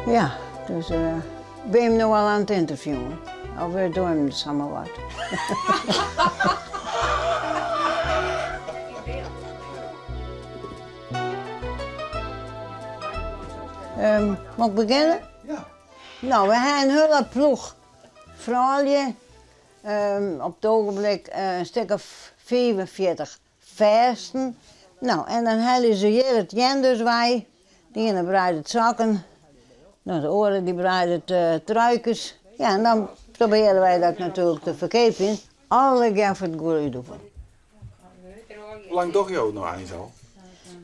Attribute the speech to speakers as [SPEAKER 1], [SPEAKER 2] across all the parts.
[SPEAKER 1] Ja, dus ben je hem nog wel aan het interviewen? Of doen we hem samen wat? Mag ik beginnen?
[SPEAKER 2] Ja.
[SPEAKER 1] Nou, we hebben een hele ploeg. Vrouwje, op het ogenblik een stuk of 45 versen. Nou, en dan hebben ze hier het jen dus wij. Die ene breidt het zakken. Nou, de oren die breidt het truikens. Ja, en dan proberen wij dat natuurlijk te verkepen. Alle keer voor het goede doen.
[SPEAKER 2] Hoe lang toch je ook nog aan zo?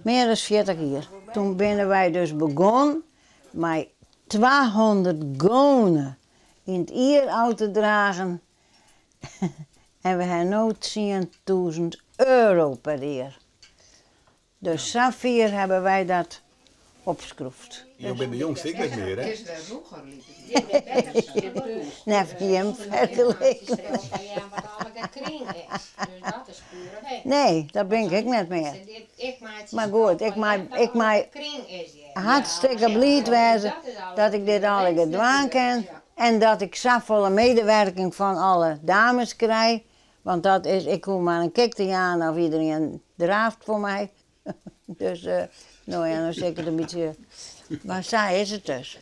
[SPEAKER 1] Meer dan 40 jaar. Toen zijn wij dus begonnen met 200 gonen in het ierhout te dragen. En we hebben nu 10.000 euro per jaar. Dus Safir hebben wij dat opgeschroefd.
[SPEAKER 2] Je bent de jongste, ik weet meer, hè?
[SPEAKER 1] Net hem vergeleken. Nee, dat ben ik net meer. Maar goed, ik maak hartstikke blij wezen dat ik dit alle gedaan kan. En dat ik zoveel medewerking van alle dames krijg. Want dat is, ik hoef maar een kik te gaan of iedereen draaft voor mij. Dus, nou ja, dan zeker een beetje. Maar saai is het dus.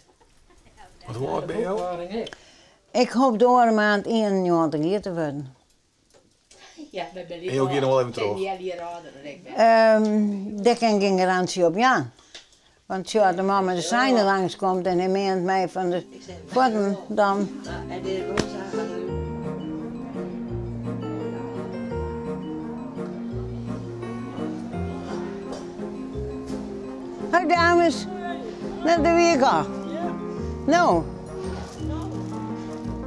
[SPEAKER 2] Wat hoe oud ben je ook?
[SPEAKER 1] Ik hoop door een maand 91 jaar te worden.
[SPEAKER 3] Ja, we ben
[SPEAKER 2] En je ook hier nog wel even terug?
[SPEAKER 1] Daar kan ik geen garantie op ja. Want als de man met de seinen langskomt en hij meent mij van de voeten, dan. Hoi dames, naar de week al. Nou,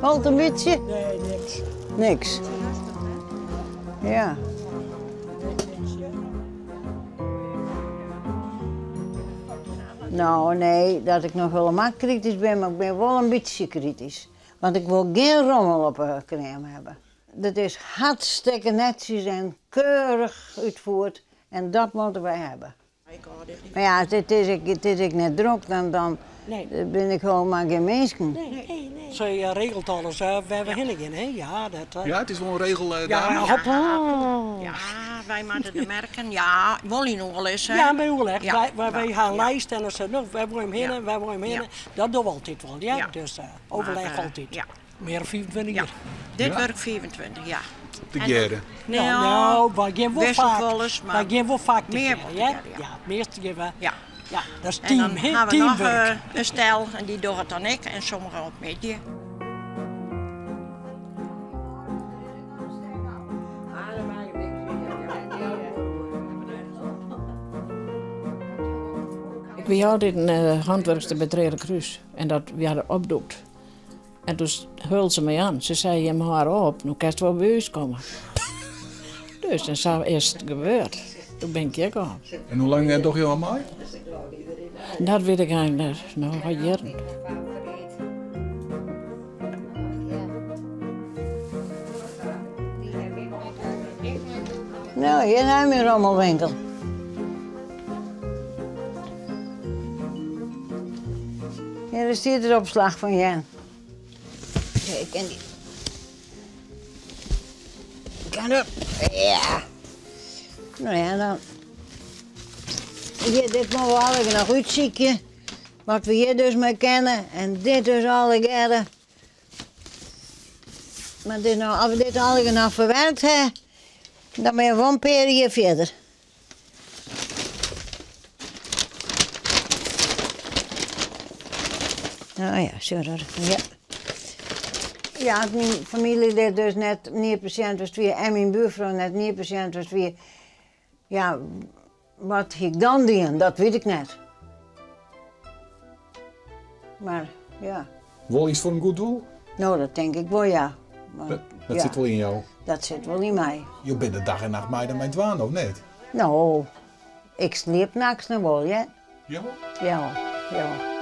[SPEAKER 1] valt een beetje?
[SPEAKER 4] Nee, niks.
[SPEAKER 1] Niks. Ja. Nou, nee, dat ik nog helemaal kritisch ben, maar ik ben wel een beetje kritisch. Want ik wil geen rommel op een crème hebben. Dat is hartstikke netjes en keurig uitgevoerd en dat moeten wij hebben. Maar ja, het is ik net druk, dan ben ik gewoon maar geen mens.
[SPEAKER 4] Nee. Ze regelt alles, we hebben in, hè? Ja, dat.
[SPEAKER 2] Ja, het is wel een regel.
[SPEAKER 4] Ja,
[SPEAKER 5] Ja, wij moeten de merken. Ja, wil je nog wel eens, hè?
[SPEAKER 4] Ja, bij u echt.
[SPEAKER 5] Ja.
[SPEAKER 4] Wij gaan lijsten en dan zeggen nou, wij willen hem heen, wij willen hem heen.
[SPEAKER 5] Ja.
[SPEAKER 4] Dat doen we altijd wel, ja.
[SPEAKER 5] Ja.
[SPEAKER 4] Dus overleg altijd.
[SPEAKER 5] Ja.
[SPEAKER 4] Meer dan 24
[SPEAKER 5] Ja.
[SPEAKER 4] jaar.
[SPEAKER 5] Dit
[SPEAKER 2] Ja.
[SPEAKER 5] werkt 24, ja.
[SPEAKER 2] Te jaren.
[SPEAKER 4] Nou, wij gaan wel vaak.
[SPEAKER 5] Wisselvolles, maar
[SPEAKER 4] Wij gaan wel vaak te
[SPEAKER 5] meer
[SPEAKER 4] keer,
[SPEAKER 5] te
[SPEAKER 4] ja?
[SPEAKER 5] keer, ja.
[SPEAKER 4] Ja, het meeste keer wel.
[SPEAKER 5] Ja.
[SPEAKER 4] Ja, dat is
[SPEAKER 5] En dan
[SPEAKER 4] team, hè?
[SPEAKER 5] hebben we nog
[SPEAKER 4] Teamwork.
[SPEAKER 5] een stel en die doet het dan ik en sommigen ook met je.
[SPEAKER 6] We hadden een handwerkster bij Trele Kruis en dat we hadden opdoekt. En toen hulde ze mij aan. Ze zei, je mag haar op, nu kan je wel bij ons komen. Dus en zo is het gebeurd. Toen ben ik hier gegaan.
[SPEAKER 2] En hoe lang toch je al mee?
[SPEAKER 6] Dat weet ik eigenlijk nog al jaren.
[SPEAKER 1] Nou, hier hebben we een rommelwinkel. Hier is hier de opslag van Jan. Kijk, en die. Kan op. Ja. Nou ja, dan. Hier, dit moeten we alle nog uitzieken. Wat we hier dus mee kennen. En dit dus alle keren. Maar dit nou, als we dit alle nog verwerkt hebben, dan ben je wel een paar jaar verder. Nou ja, zo dat. Ja. Ja, mijn familie deed dus net niet patiënt was weer en mijn buurvrouw net niet patiënt was weer. Ja, wat ik dan deed, dat weet ik net. Maar ja.
[SPEAKER 2] Wel iets voor een goed doel?
[SPEAKER 1] Nou, dat denk ik wel, ja. Maar,
[SPEAKER 2] Dat
[SPEAKER 1] ja,
[SPEAKER 2] zit wel in jou.
[SPEAKER 1] dat zit wel in mij.
[SPEAKER 2] Je bent de dag en nacht mij dan mijn dwaan, of niet?
[SPEAKER 1] Nou, ik sliep nachts nog wel, ja.
[SPEAKER 2] Ja?
[SPEAKER 1] Ja, ja.